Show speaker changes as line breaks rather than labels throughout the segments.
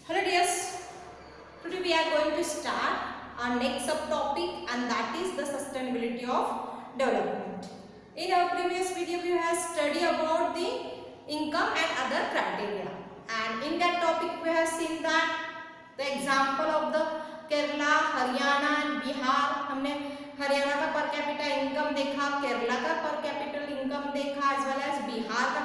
Hello dears, today we are going to start our next subtopic and that is the sustainability of development. In our previous video we have studied about the income and other criteria, and in that topic we have seen that the example of the Kerala, Haryana and Bihar. हमने हरियाणा का पर capita income देखा, केरला का पर capital income देखा, as well as Bihar का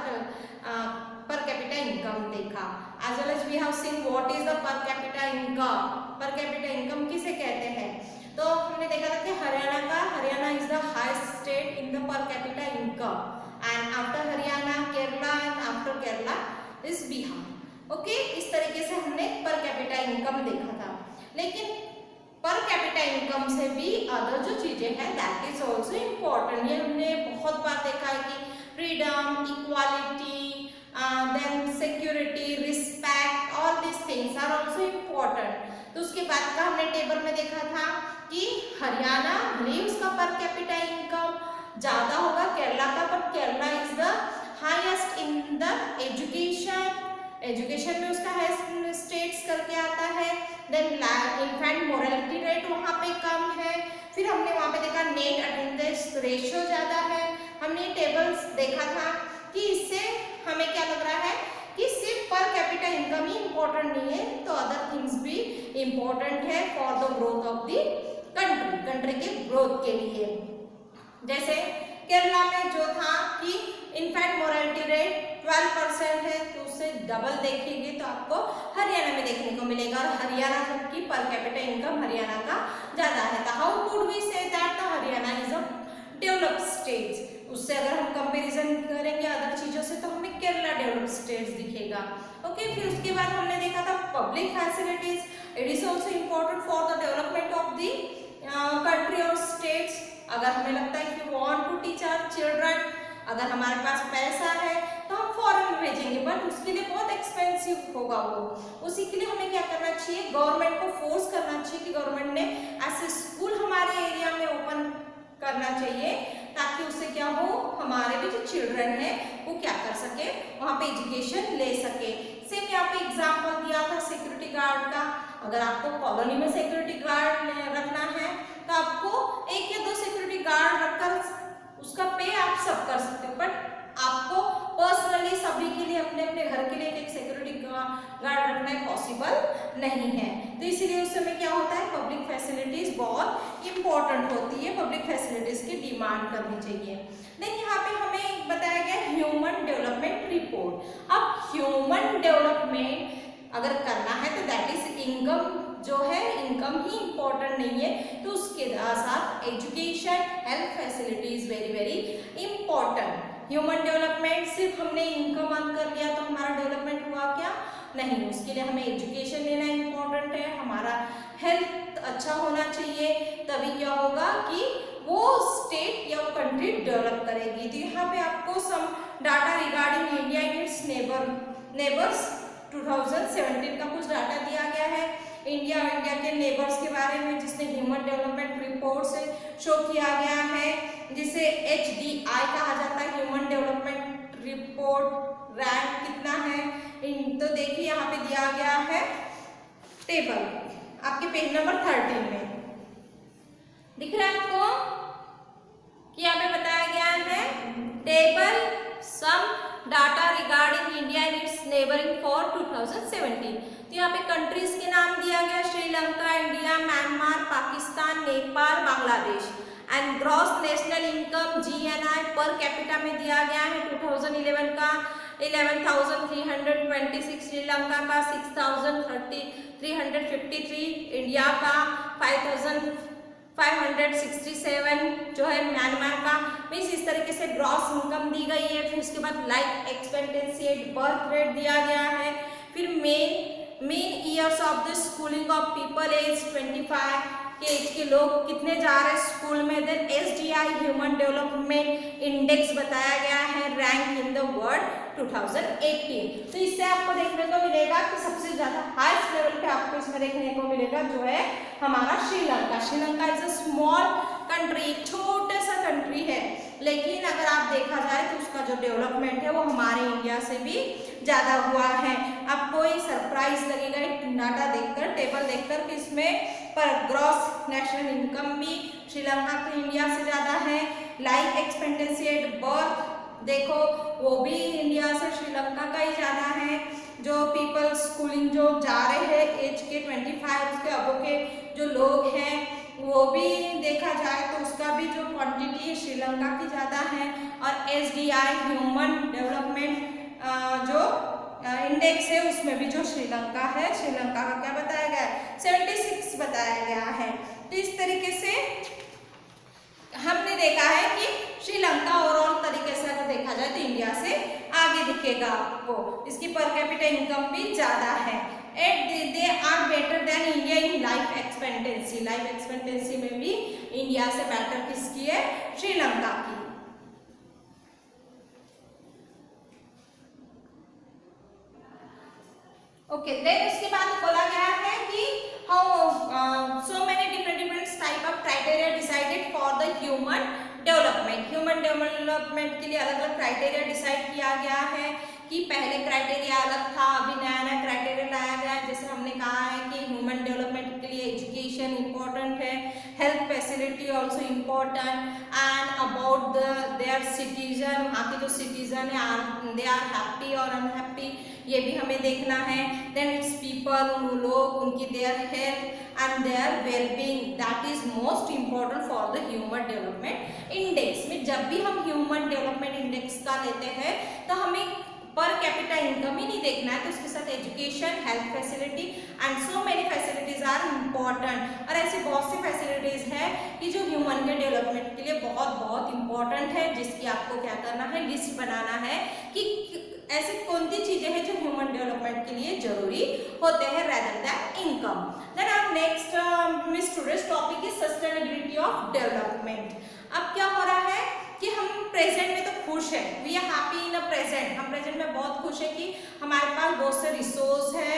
per capita income देखा, as well as we have seen what is the per capita income. per capita income किसे कहते हैं? तो हमने देखा था कि Haryana is the highest state in the per capita income, and after Haryana Kerala and after Kerala is Bihar. Okay, इस तरीके से हमने per capita income देखा था. लेकिन per capita income से भी अदर जो चीजें हैं that is also important. ये हमने बहुत बार देखा है कि freedom, equality, then security, respect, all these things are also important. तो उसके बाद का हमने टेबल में देखा था कि हरियाणा भले उसका पर कैपिटा इनकम ज्यादा होगा केरला का, पर Kerala is the highest in the education में उसका हाईएस्ट स्टेट्स करके आता है. देन इन्फेंट मोरालिटी रेट वहाँ पे कम है. फिर हमने वहाँ पे देखा नेट अटेंडेंस रेशियो ज्यादा है. हमने टेबल्स देखा था कि इससे हमें क्या लग रहा है कि सिर्फ पर कैपिटा इनकम ही इम्पोर्टेंट नहीं है, तो अदर थिंग्स भी इम्पोर्टेंट है for the growth of the country के ग्रोथ के लिए. जैसे केरला में जो था कि इनफैक्ट मोरालिटी रेट 12% है, तो उससे डबल देखेंगे तो आपको हरियाणा में देखने को मिलेगा, और हरियाणा जबकि पर कैपिटा इनकम हरियाणा का ज्यादा है. तो how could we say that Haryana is a developed states. उससे अगर हम कंपैरिजन करेंगे अदर चीजों से तो हमें केरला डेवलप्ड स्टेट्स दिखेगा. ओके, फिर उसके बाद हमने देखा था public facilities. It is also important for the development of the country और स्टेट्स. अगर हमें लगता है कि want to teach our children, अगर हमारे पास पैसा है तो हम फॉरेन में भेजेंगे, बट उसके लिए बहुत एक्सपेंसिव होगा वो. उसी के लिए हमें क्या करना चाहिए, गवर्नमेंट को फोर्स करना चाहिए कि गवर्नमेंट ने ऐसे स्कूल हमारे एरिया में ओपन करना चाहिए ताकि उससे क्या हो, हमारे भी जो चिल्ड्रन है वो क्या कर सके, वहाँ पे एजुकेशन ले सके. सेम यहाँ पे एग्जांपल दिया था सिक्योरिटी गार्ड का. अगर आपको कॉलोनी में सिक्योरिटी गार्ड रखना है तो आपको 1 या 2 सिक्योरिटी गार्ड रखकर उसका पे आप सब कर सकते हो, बट आपको पर्सनली सभी के लिए अपने अपने घर के लिए एक सिक्योरिटी गार्ड रखना पॉसिबल नहीं है. तो इसीलिए उस समय क्या होता है, पब्लिक फैसिलिटीज बहुत इंपॉर्टेंट होती है, पब्लिक फैसिलिटीज की डिमांड करनी चाहिए. देन यहाँ पे हमें बताया गया ह्यूमन डेवलपमेंट रिपोर्ट. अब ह्यूमन डेवलपमेंट अगर करना है तो दैट इज इनकम जो है, इनकम ही इम्पोर्टेंट नहीं है, तो उसके साथ education health facility is very very important. Human development सिर्फ हमने इनकम अर्न कर लिया तो हमारा डेवलपमेंट हुआ क्या, नहीं. उसके लिए हमें एजुकेशन लेना इम्पोर्टेंट है, हमारा हेल्थ अच्छा होना चाहिए, तभी क्या होगा कि वो स्टेट या वो कंट्री डेवलप करेगी. तो यहाँ पे आपको some data regarding India and its neighbours 2017 का कुछ डाटा दिया गया है इंडिया के नेबर्स के बारे में, जिसने ह्यूमन डेवलपमेंट रिपोर्ट से शो किया गया है, जिसे HDI कहा जाता है, ह्यूमन डेवलपमेंट रिपोर्ट रैंक कितना है. तो देखिए यहाँ पे दिया गया है टेबल आपके पेज नंबर 13 में दिख रहा है आपको कि यहाँ पे बताया गया है table some data regarding India and its neighbouring for 2017. तो यहाँ पे कंट्रीज के नाम दिया गया, Sri Lanka, India, Myanmar, Pakistan, Nepal, Bangladesh. And gross national income GNI per capita में दिया गया है 2011 का 11,326, श्रीलंका का 6,353, इंडिया का 5,567 जो है म्यांमार का. मीन्स इस तरीके से ग्रॉस इनकम दी गई है. फिर उसके बाद life expectancy at birth rate दिया गया है. फिर mean years of the schooling of people age 25 के एज के लोग कितने जा रहे हैं स्कूल में. Then SDI human development index बताया गया है, रैंक इन द वर्ल्ड 2018. तो इससे आपको देखने को मिलेगा कि सबसे ज्यादा हाईएस्ट लेवल पे आपको इसमें देखने को मिलेगा जो है हमारा Sri Lanka. Sri Lanka is a small country, छोटा सा कंट्री है, लेकिन अगर आप देखा जाए तो उसका जो डेवलपमेंट है वो हमारे इंडिया से भी ज़्यादा हुआ है। अब कोई सरप्राइज लगेगा डाटा देखकर, टेबल देखकर कि इसमें पर ग्रॉस नेशनल इनकम भी श्रीलंका की इंडिया से ज़्यादा है। लाइफ एक्सपेक्टेंसी एट बर्थ देखो वो भी इंडिया से श्रीलंका का ही ज़्यादा है। जो पीपल स्कूलिंग जो जा रहे हैं एज के 25 उसके अबो के जो लोग हैं वो भी देखा जाए तो उसका भी जो क्वांटिटी है श्रीलंका की ज़्यादा है। और SDI ह्यूमन डेवलपमेंट जो इंडेक्स है उसमें भी जो श्रीलंका है, श्रीलंका का क्या बताया गया है 76 बताया गया है। तो इस तरीके से हमने देखा है कि श्रीलंका ओवरऑल तरीके से अगर देखा जाए तो इंडिया से आगे दिखेगा आपको, इसकी पर कैपिटा इनकम भी ज़्यादा है। At they are better than India in life expectancy, life expectancy में भी इंडिया से बेटर किसकी है, श्रीलंका की। ओके देन उसके बाद बोला गया है कि how so many different type of criteria decided for the human development. Human development के लिए अलग अलग क्राइटेरिया डिसाइड किया गया है कि पहले क्राइटेरिया अलग था, अभी नया नया क्राइटेरिया लाया गया है। जैसे हमने कहा है कि ह्यूमन डेवलपमेंट के लिए एजुकेशन इम्पोर्टेंट है, health facility also important and about their citizen, वहाँ के जो सिटीजन है दे आर हैप्पी और अनहैप्पी, ये भी हमें देखना है। देन इट्स पीपल, लोग, उनकी their health and their wellbeing, that is most important for the human development index. में जब भी हम ह्यूमन डेवलपमेंट इंडेक्स का लेते हैं तो हमें पर कैपिटा इनकम ही नहीं देखना है, तो उसके साथ education, health facility and so many facilities are important. और ऐसी बहुत सी फैसिलिटीज है कि जो ह्यूमन के डेवलपमेंट के लिए बहुत बहुत इम्पॉर्टेंट है, जिसकी आपको क्या करना है, लिस्ट बनाना है कि ऐसी कौन सी चीजें हैं जो ह्यूमन डेवलपमेंट के लिए जरूरी होते हैं रेदर दैन इनकम। देन आप next miss today's topic is sustainability of development. अब क्या हो रहा है कि हम प्रेजेंट में तो खुश है, we are happy in a present, हम प्रेजेंट में बहुत खुश है कि हमारे पास बहुत से रिसोर्स है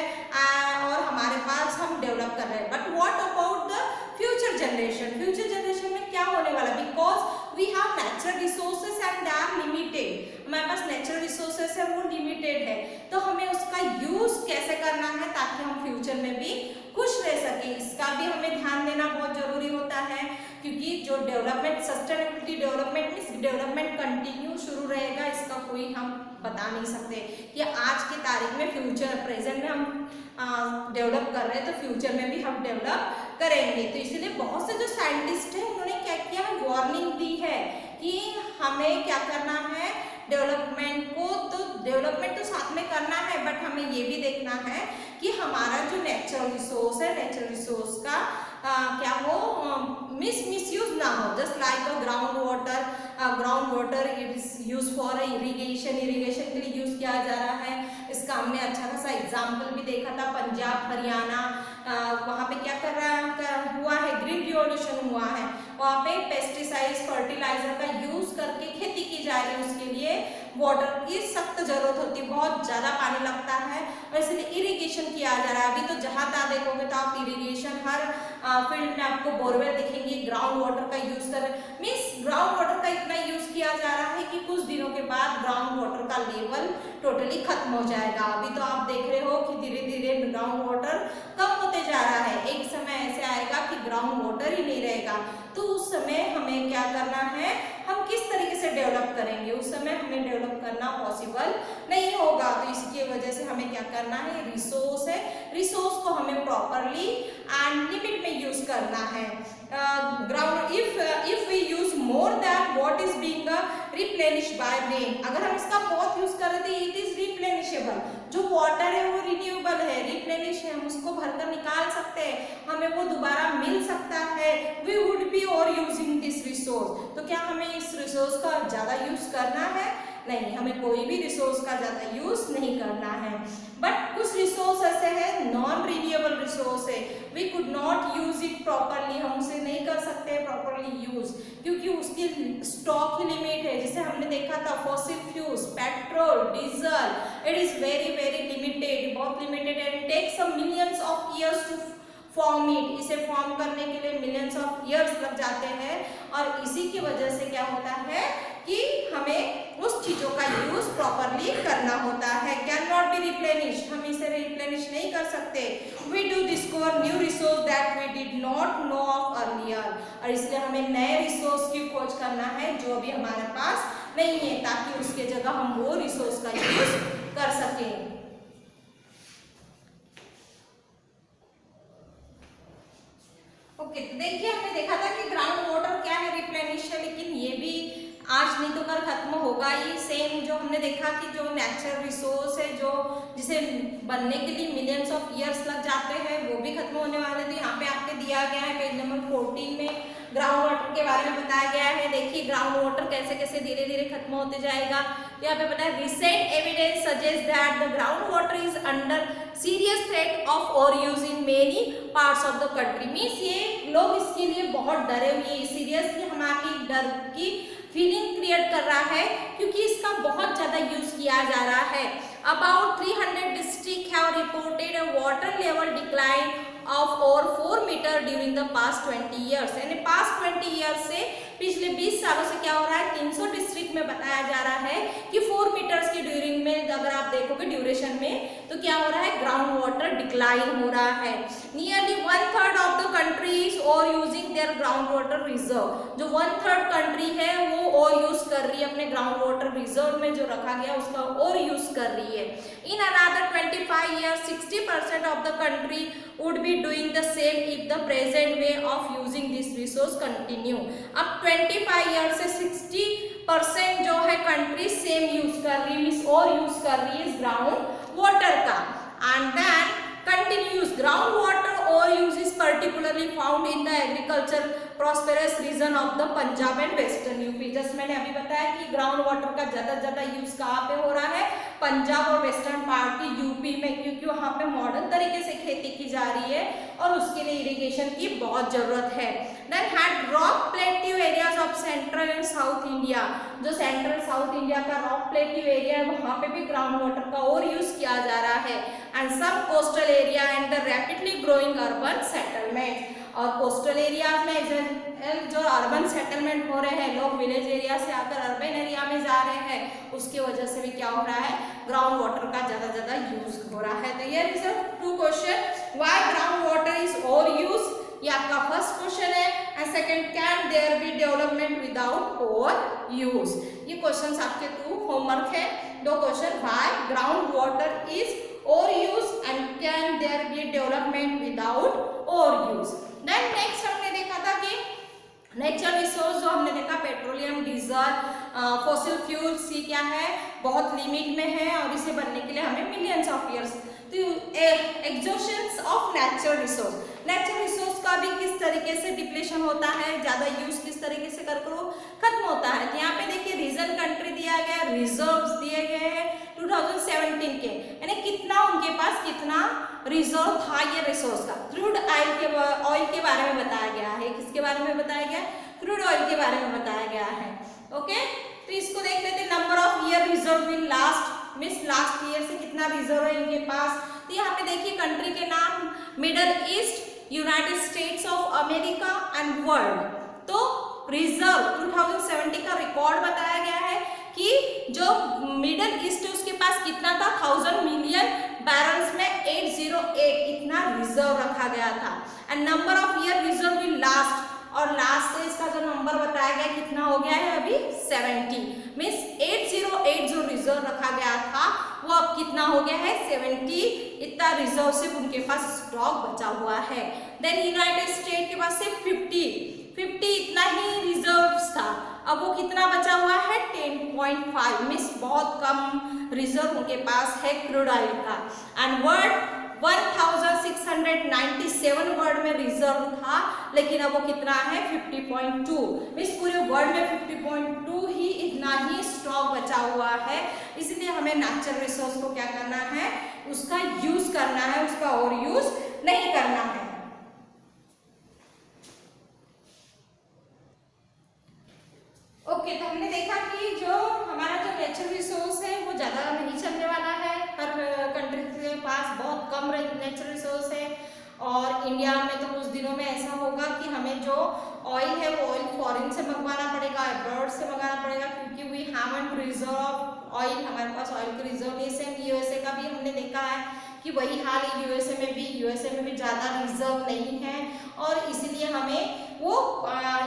और हमारे पास हम डेवलप कर रहे हैं। But what about the future generation, future generation में क्या होने वाला, because we have natural resources and they are limited, हमारे पास नेचुरल रिसोर्सेस है वो लिमिटेड है, तो हमें उसका यूज कैसे करना है ताकि हम फ्यूचर में भी खुश रह सके, इसका भी हमें ध्यान देना बहुत जरूरी होता है। क्योंकि जो development, sustainability development means development continue शुरू रहेगा, इसका कोई हम बता नहीं सकते कि आज की तारीख में फ्यूचर, प्रेजेंट में हम डेवलप कर रहे हैं तो फ्यूचर में भी हम डेवलप करेंगे। तो इसलिए बहुत से जो साइंटिस्ट हैं उन्होंने क्या किया है, वार्निंग दी है कि हमें क्या करना है, डेवलपमेंट को तो डेवलपमेंट तो साथ में करना है, बट हमें ये भी देखना है कि हमारा जो नेचुरल रिसोर्स है, नेचुरल रिसोर्स का क्या हो, मिसयूज ना हो। Just like a ground water it is use for irrigation, irrigation के लिए यूज किया जा रहा है। इसका हमने अच्छा खासा एग्जाम्पल भी देखा था, पंजाब, हरियाणा, वहाँ पे क्या हुआ है, ग्रीन रिवॉल्यूशन हुआ है, वहाँ पे पेस्टिसाइड्स, फर्टिलाइजर का यूज करके खेती की जा रही है, उसके लिए वाटर की सख्त जरूरत होती है, बहुत ज्यादा पानी लगता है और इसलिए इरिगेशन किया जा रहा है। अभी तो जहाँ तहाँ देखोगे तो आप इरिगेशन, हर फील्ड में आपको बोरवेल दिखेंगे, ग्राउंड वाटर का यूज कर, मीन्स ग्राउंड वाटर का इतना यूज किया जा रहा है कि कुछ दिनों के बाद ग्राउंड वाटर का लेवल टोटली खत्म हो जाएगा। अभी तो आप देख रहे हो कि धीरे धीरे ग्राउंड वाटर कम होते जा रहा है, एक समय ऐसे आएगा कि ग्राउंड वाटर ही नहीं रहेगा। तो उस समय हमें क्या करना है, हम किस तरीके से डेवलप करेंगे, उस समय हमें डेवलप करना पॉसिबल नहीं होगा। तो इसकी वजह से हमें क्या करना है, रिसोर्स है, रिसोर्स को हमें प्रॉपरली एंड लिमिट में यूज करना है। Ground if we use more than what is being replenished by rain, अगर हम इसका बहुत यूज कर रहे थे, इट इज रिप्लेनिशेबल, जो वाटर है वो रिन्यूएबल है, रिप्लेनिश है, हम उसको भरकर निकाल सकते हैं, हमें वो दोबारा मिल सकता है। वी वुड बी और यूजिंग दिस रिसोर्स, तो क्या हमें इस रिसोर्स का ज्यादा यूज करना है, नहीं, हमें कोई भी रिसोर्स का ज्यादा यूज नहीं करना है। बट कुछ रिसोर्स ऐसे हैं नॉन रिन्यूएबल रिसोर्स है, we could not use it properly, हम उसे नहीं कर सकते प्रॉपरली यूज, क्योंकि उसकी स्टॉक ही लिमिट है। जैसे हमने देखा था fossil fuels, petrol, diesel, it is very very limited, बहुत limited and takes some millions of years to form it, इसे फॉर्म करने के लिए मिलियंस ऑफ ईयर्स लग जाते हैं और इसी की वजह से क्या होता है कि हमें उस चीजों का यूज प्रॉपरली करना होता है। कैन नॉट बी रिप्लेनिश, हम इसे रिप्लेनिश नहीं कर सकते। We do discover new resource that we did not know of earlier, और इसलिए हमें नए रिसोर्स की खोज करना है जो भी हमारे पास नहीं है, ताकि उसके जगह हम वो रिसोर्स का यूज कर सकें। ओके, तो देखिए हमने देखा था कि ग्राउंड वाटर क्या है, रिप्लेनिश है, लेकिन ये भी आज नहीं तो कल खत्म होगा ही। सेम जो हमने देखा कि जो नेचुरल रिसोर्स है जो जिसे बनने के लिए मिलियंस ऑफ ईयर्स लग जाते हैं वो भी खत्म होने वाले थे। यहाँ पे आपके दिया गया है पेज नंबर 14 में ग्राउंड वाटर के बारे में बताया गया है। देखिए ग्राउंड वाटर कैसे कैसे धीरे धीरे खत्म होते जाएगा। यहाँ पे बताया recent evidence suggest that the ground water is under serious threat of over use in many parts of the country. Means ये लोग इसके लिए बहुत डरे हुए, सीरियसली हमारी डर की फीलिंग क्रिएट कर रहा है क्योंकि इसका बहुत ज्यादा यूज किया जा रहा है। About 300 district have reported a water level decline of over 4 metre during the past 20 years. यानी पास्ट 20 ईयर्स से पिछले 20 सालों से क्या हो रहा है, 300 डिस्ट्रिक्ट में बताया जा रहा है कि 4 मीटर्स की ड्यूरिंग में अगर आप देखोगे ड्यूरेशन में तो क्या हो रहा है, ग्राउंड वाटर डिक्लाइन हो रहा है। नियरली 1/3 ऑफ द कंट्रीज और using their ground water reserve. जो 1/3 कंट्री है वो और यूज कर रही है अपने ग्राउंड वाटर रिजर्व में जो रखा गया उसका और यूज कर रही है। In another 25 years 60% of the country would be doing the same if the present way of using this resource continue। अब 25 years से 60% जो है कंट्री सेम यूज कर रही है और यूज कर रही है इस ग्राउंड वाटर का। And then continuous groundwater overuse is particularly found in the agriculture prosperous region of the Punjab and Western UP। जैसे मैंने अभी बताया कि ग्राउंड वाटर का ज्यादा यूज कहाँ पे हो रहा है, पंजाब और वेस्टर्न पार्ट की यूपी में, क्योंकि वहाँ पे मॉडर्न तरीके से खेती की जा रही है और उसके लिए इरिगेशन की बहुत जरूरत है। Then hard rock plateau areas of central and south India. जो सेंट्रल साउथ इंडिया का रॉक प्लेटिव एरिया है वहाँ पे भी ग्राउंड वाटर का और यूज किया जा रहा है। And some coastal area and the rapidly growing urban settlement. और कोस्टल एरिया में जो अर्बन सेटलमेंट हो रहे हैं, लोग विलेज एरिया से आकर अर्बन एरिया में जा रहे हैं, उसकी वजह से भी क्या हो रहा है, ग्राउंड वाटर का ज्यादा यूज हो रहा है। तो ये is two question, why ground water is over use, ये आपका फर्स्ट क्वेश्चन है। And second, can there be development without over use. ये क्वेश्चंस आपके 2 होमवर्क है, 2 question, why ground water is over use and can there be development without over use. Then next हमने देखा था कि नेचुरल रिसोर्स जो हमने देखा पेट्रोलियम, डीजल, फॉसिल फ्यूल्स, ये क्या है, बहुत लिमिट में है और इसे बनने के लिए हमें मिलियंस ऑफ ईयर्स। तो exhaustions of natural resource, natural resource का भी किस तरीके से डिप्लेशन होता है, ज्यादा यूज किस तरीके से कर खत्म होता है। तो यहाँ पे देखिए रीजन कंट्री दिया गया, रिजर्व्स दिए गए हैं 2017 के, यानी कितना उनके पास कितना रिजर्व था ये रिसोर्स का। क्रूड ऑयल के बारे में बताया गया है, किसके बारे में बताया गया, क्रूड ऑयल के बारे में बताया गया है। ओके, तो इसको देख लेते, number of year reserve in last, means last year से कितना रिजर्व है इनके पास। तो यहाँ पे देखिए कंट्री के नाम, middle east, United states of America and world. तो रिजर्व 2070 का रिकॉर्ड बताया गया है कि जो मिडल ईस्ट है उसके पास कितना था, 1000 मिलियन बैरल्स में 808 इतना रिजर्व रखा गया था। And number of year reserve in last, और लास्ट से इसका जो नंबर बताया गया कितना हो गया है अभी 70, मीन्स 808 जो रिजर्व रखा गया था वो अब कितना हो गया है 70, इतना रिजर्व से उनके पास स्टॉक बचा हुआ है। देन यूनाइटेड स्टेट के पास से 50 इतना ही रिजर्व था, अब वो कितना बचा हुआ है 10.5, मीन्स बहुत कम रिजर्व उनके पास है क्रूड ऑयल का। एंड वर्ल्ड 1697 वर्ल्ड में रिजर्व था, लेकिन अब वो कितना है 50.2, मीन्स पूरे वर्ल्ड में 50.2 ही इतना ही स्टॉक बचा हुआ है। इसलिए हमें नेचुरल रिसोर्स को क्या करना है, उसका यूज करना है, उसका और यूज नहीं करना है। ओके, तो हमने देखा कि जो हमारा जो नेचुरल रिसोर्स है वो ज़्यादा नहीं चलने वाला है, हर कंट्री के पास बहुत कम नेचुरल रिसोर्स है और इंडिया में तो कुछ दिनों में ऐसा होगा कि हमें जो ऑयल है वो ऑयल फॉरेन से मंगवाना पड़ेगा, अब्रॉड से मंगाना पड़ेगा, क्योंकि वी हैवंट रिजर्व ऑयल, हमारे पास ऑयल का रिजर्व नहीं। सेम यूएसए का भी हमने देखा है कि वही हाल है यूएसए में भी ज़्यादा रिजर्व नहीं है और इसीलिए हमें वो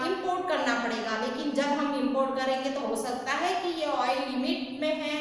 इंपोर्ट करना पड़ेगा। लेकिन जब हम इंपोर्ट करेंगे तो हो सकता है कि ये ऑयल लिमिट में है,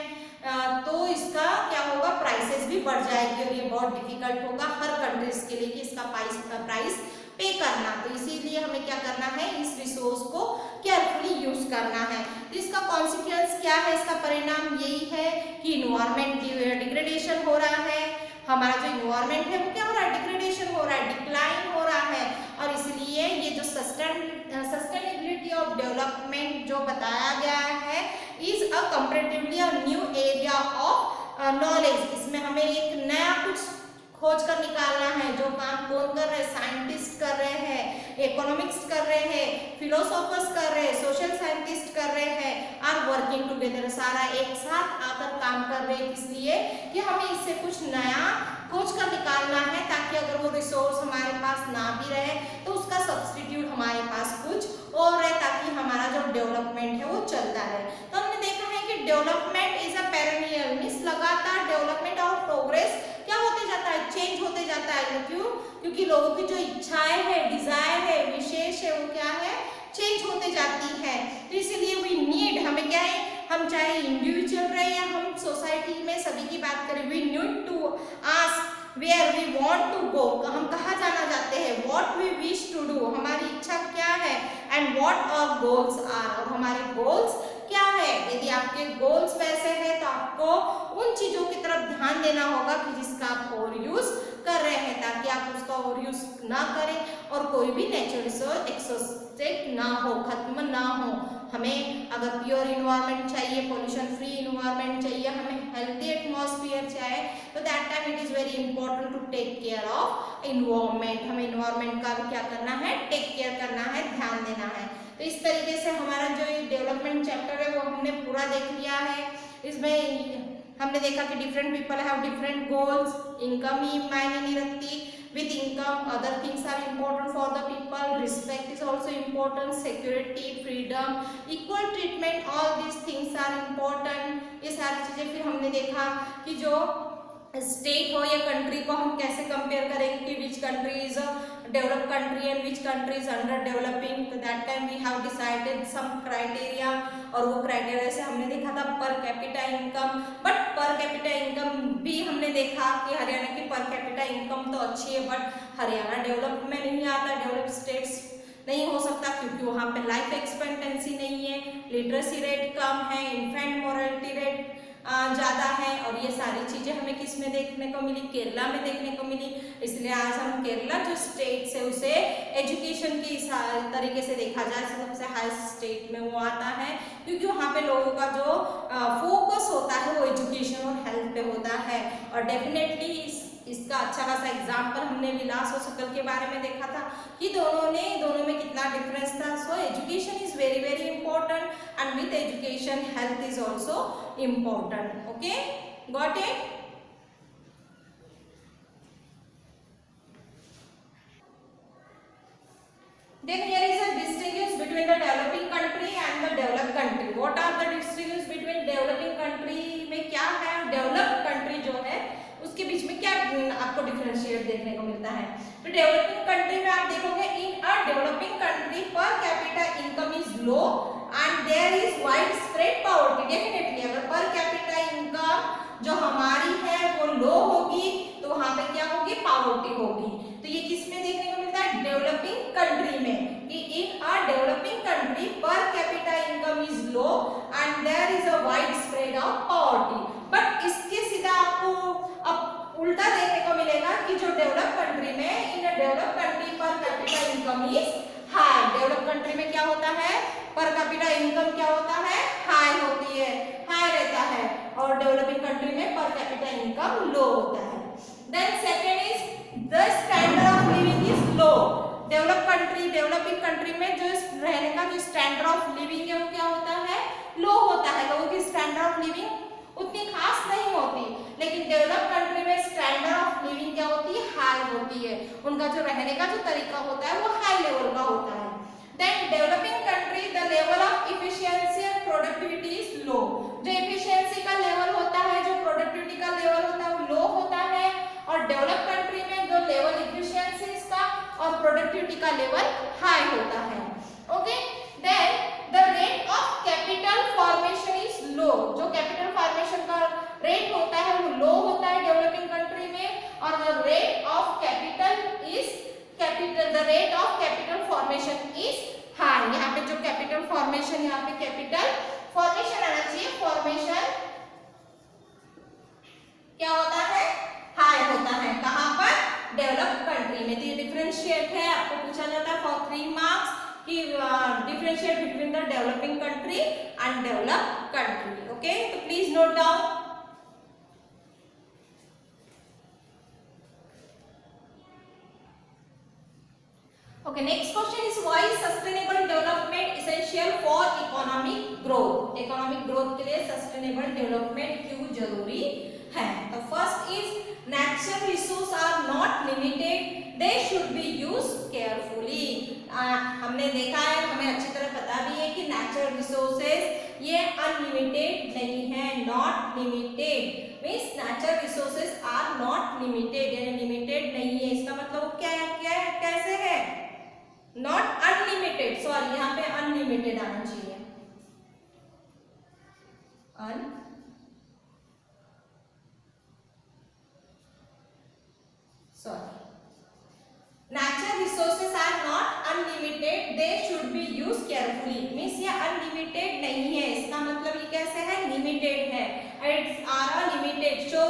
तो इसका क्या होगा, प्राइसेस भी बढ़ जाएगी और ये बहुत डिफिकल्ट होगा हर कंट्रीज के लिए कि इसका प्राइस पे करना। तो इसीलिए हमें क्या करना है, इस रिसोर्स को केयरफुली यूज करना है। तो इसका कॉन्सिक्वेंस क्या है, इसका परिणाम यही है कि इन्वायरमेंट डिग्रेडेशन हो रहा है, हमारा जो इन्वायरमेंट है वो क्या हो रहा है, डिग्रेडेशन हो रहा है, डिक्लाइन हो रहा है। और इसलिए ये जो सस्टेनेबिलिटी ऑफ डेवलपमेंट जो बताया गया है is a comparatively a new area of knowledge. इसमें हमें एक नया कुछ खोज कर निकालना है। जो काम कौन कर रहे हैं, साइंटिस्ट कर रहे हैं, इकोनॉमिक्स कर रहे हैं, फिलोसोफर्स कर रहे हैं, सोशल साइंटिस्ट कर रहे हैं, आर वर्किंग टुगेदर, सारा एक साथ आकर काम कर रहे हैं। इसलिए कि हमें इससे कुछ नया खोज कर निकालना है ताकि अगर वो रिसोर्स हमारे पास ना भी रहे तो उसका सब्स्टिट्यूट हमारे पास कुछ और रहे, ताकि हमारा जो डेवलपमेंट है वो चलता रहे। तो हमने देखा है कि development is a perennial, means लगातार डेवलपमेंट और प्रोग्रेस क्या होते जाता है, चेंज होते जाता है। क्यों? क्योंकि लोगों की जो इच्छाएं है, डिजायर है, विशेष है, वो क्या है, चेंज होते जाती है। तो इसीलिए वी नीड, हमें क्या है, हम चाहे इंडिविजुअल रहे या हम सोसाइटी में सभी की बात करें, we need to ask where we want to go, हम कहाँ जाना चाहते हैं, what we wish to do, हमारी इच्छा क्या है, and what our goals are, और हमारे गोल्स क्या है। यदि आपके गोल्स वैसे हैं तो आपको उन चीजों की तरफ ध्यान देना होगा कि जिसका आप ओवर यूज कर रहे हैं, ताकि आप उसका ओवर यूज ना करें और कोई भी नेचुरल रिसोर्स एक्सॉस्टेड ना हो, खत्म ना हो। हमें अगर प्योर इन्वायरमेंट चाहिए, पोल्यूशन फ्री इन्वायरमेंट चाहिए, हमें हेल्थी एटमॉस्फेयर चाहिए, तो that time it is very important to take care of environment. हमें इन्वायरमेंट का भी क्या करना है, टेक केयर करना है, ध्यान देना है। तो इस तरीके से हमारा जो डेवलपमेंट चैप्टर है वो हमने पूरा देख लिया है। इसमें हमने देखा कि different people have different goals, income ही मायने नहीं रखती, with income other things are important for the people, respect is also important, security, freedom, equal treatment, all these things are important. ये सारी चीजें फिर हमने देखा कि जो स्टेट हो या कंट्री को हम कैसे कंपेयर करेंगे कि which country is developed country and which country is under developing. तो that time we have decided some criteria, और वो क्राइटेरिया से हमने देखा था per capita income. But per capita income भी हमने देखा कि हरियाणा की पर कैपिटा इनकम तो अच्छी है, बट हरियाणा डेवलप में नहीं आता, डेवलप स्टेट्स नहीं हो सकता, क्योंकि वहाँ पे लाइफ एक्सपेक्टेंसी नहीं है, लिटरेसी रेट कम है, इन्फेंट मोरालिटी रेट ज़्यादा है। और ये सारी चीज़ें हमें किस में देखने को मिली, केरला में देखने को मिली। इसलिए आज हम केरला जो स्टेट है उसे एजुकेशन की तरीके से देखा जाए, सबसे हाई स्टेट में वो आता है, क्योंकि वहाँ पे लोगों का जो फोकस होता है वो एजुकेशन और हेल्थ पे होता है। और डेफिनेटली इसका अच्छा खासा एग्जाम्पल हमने विलास और शकल के बारे में देखा था कि दोनों में कितना डिफरेंस था। So education is very very important, and with education health is also important. Okay, got it? Then here is a distinguish between the developing country and the developed country. What are the distinguish between developing country में क्या है, developed country जो है उसके बीच में क्या आपको differentiate देखने को मिलता है। तो डेवलपिंग कंट्री में आप देखोगे in a developing country per capita income is low and there is wide spread poverty. Definitely अगर पर कैपिटा इनकम जो हमारी है वो लो होगी तो वहां पे क्या होगी, पॉवर्टी होगी। तो ये किस में देखने को मिलता है, डेवलपिंग कंट्री में, कि in a developing country per capita income is low and there is a wide spread of poverty. But इसके सीधा आपको अब उल्टा देखने को मिलेगा कि जो डेवलप कंट्री में, इन develop country per capita income is high. Develop country में क्या होता है, पर कैपिटा इनकम क्या होता है, हाई होती है, हाई रहता है, और डेवलपिंग कंट्री में पर कैपिटा इनकम लो होता है। Then second is the standard of living is low. Developing country में जो रहने का जो स्टैंडर्ड ऑफ लिविंग है वो क्या होता है, लो होता है। लोगों की स्टैंडर्ड ऑफ लिविंग उतनी खास नहीं होती, लेकिन डेवलप कंट्री में स्टैंडर्ड ऑफ लिविंग क्या होती है, हाई होती है। उनका जो रहने का जो तरीका होता है वो हाई लेवल का होता है। Then developing country the level of efficiency and productivity is low. जो इफिशिएंसी का लेवल होता है, जो प्रोडक्टिविटी का लेवल होता है वो लो होता है, और डेवलप कंट्री में जो लेवल इफिशिएंसी का और प्रोडक्टिविटी का लेवल हाई होता है। Okay, then the rate of capital formation is low. जो कैपिटल फॉर्मेशन का रेट होता है वो लो होता है डेवलपिंग कंट्री में, और the rate of capital formation is high. यहाँ पे जो कैपिटल फॉर्मेशन, यहाँ पे कैपिटल फॉर्मेशन आना चाहिए, फॉर्मेशन क्या होता है, हाई होता है। कहाँ पर, डेवलप्ड कंट्री में। तो ये डिफरेंशिएट है, आपको पूछा जाता है फॉर 3 मार्क्स कि differentiate between the developing country and developed country. Okay, तो please note down. Okay, next question is why is sustainable development essential for economic growth? Economic growth के लिए sustainable development क्यों जरूरी है? तो first is natural resources are not limited, they should be used carefully. हमने देखा है, हमें अच्छी तरह पता भी है कि natural resources ये unlimited नहीं है, not limited means natural resources are not limited, यानी limited नहीं है। इसका मतलब क्या है, कैसे है, नॉट अनलिमिटेड, सॉरी यहाँ पे अनलिमिटेड आना चाहिए, natural resources are not unlimited, they should be use carefully. Means ये अनलिमिटेड नहीं है, इसका मतलब ये कैसे है, लिमिटेड है। It's are limited, so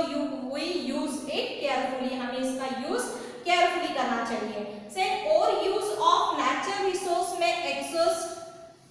we use it carefully, हमें इसका यूज केयरफुली करना चाहिए। सेकंड, और यूज ऑफ नेचुरल रिसोर्स में एग्जॉस्ट,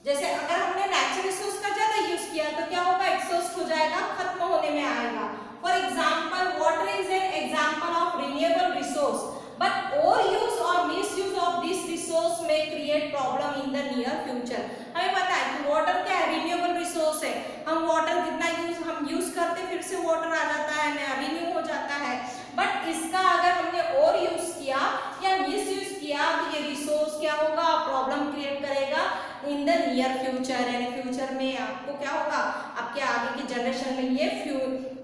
जैसे अगर हमने नेचुरल रिसोर्स का ज्यादा यूज किया तो क्या होगा, एग्जॉस्ट हो जाएगा, खत्म होने में आएगा। For example water is an example of renewable resource, but overuse और misuse of this resource में create problem in the near future. हमें पता है कि वाटर क्या है, रिन्यूएबल रिसोर्स है, हम वाटर जितना हम यूज करते फिर से वाटर आ जाता है, नया रिन्यू हो जाता है। बट इसका अगर हमने और यूज किया या मिस यूज किया तो ये रिसोर्स क्या होगा, प्रॉब्लम क्रिएट करेगा इन द नियर फ्यूचर, यानी फ्यूचर में आपको क्या होगा, आपके आगे की जनरेशन में ये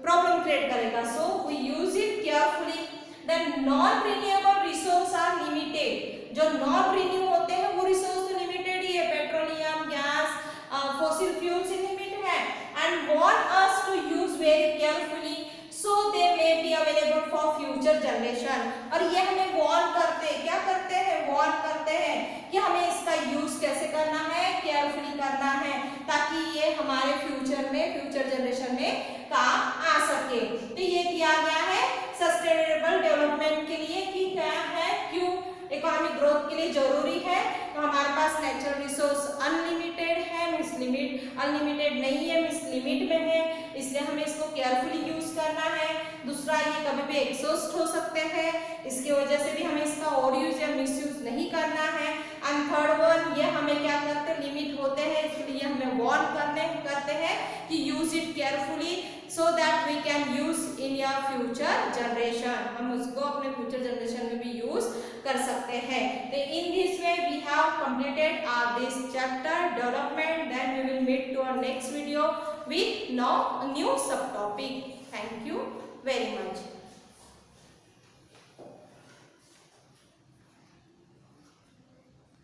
प्रॉब्लम क्रिएट करेगा। So we use it carefully. Then non renewable resource are limited, जो नॉन रिन्यू होते हैं वो रिसोर्स तो लिमिटेड ही है, petroleum, gas, fossil fuels limited है, and want us to use very carefully so they may be available for future generation। और ये हमें वार्न करते हैं, क्या करते हैं, वार्न करते हैं कि हमें इसका यूज कैसे करना है, केयरफुली करना है, ताकि ये हमारे फ्यूचर में, फ्यूचर जनरेशन में काम आ सके। तो ये दिया गया है सस्टेनेबल डेवलपमेंट के लिए कि क्या है, क्यों इकोनॉमिक ग्रोथ के लिए जरूरी है। तो हमारे पास नेचुरल रिसोर्स अनलिमिटेड है, मींस लिमिट, अनलिमिटेड नहीं है मींस लिमिट में है, इसलिए हमें इसको केयरफुली यूज करना है। दूसरा, ये कभी भी एग्जॉस्ट हो सकते हैं, इसकी वजह से भी हमें इसका ओवर यूज या मिस यूज नहीं करना है। एंड थर्ड वन, ये हमें क्या करते हैं, लिमिट होते हैं, इसलिए हमें वार्न करते हैं कि use it carefully so that we can use in your future generation, हम उसको अपने फ्यूचर जनरेशन में भी यूज कर सकते हैं। तो in this way we have completed this chapter development, then we will meet to our next video with now new subtopic. Thank you very much.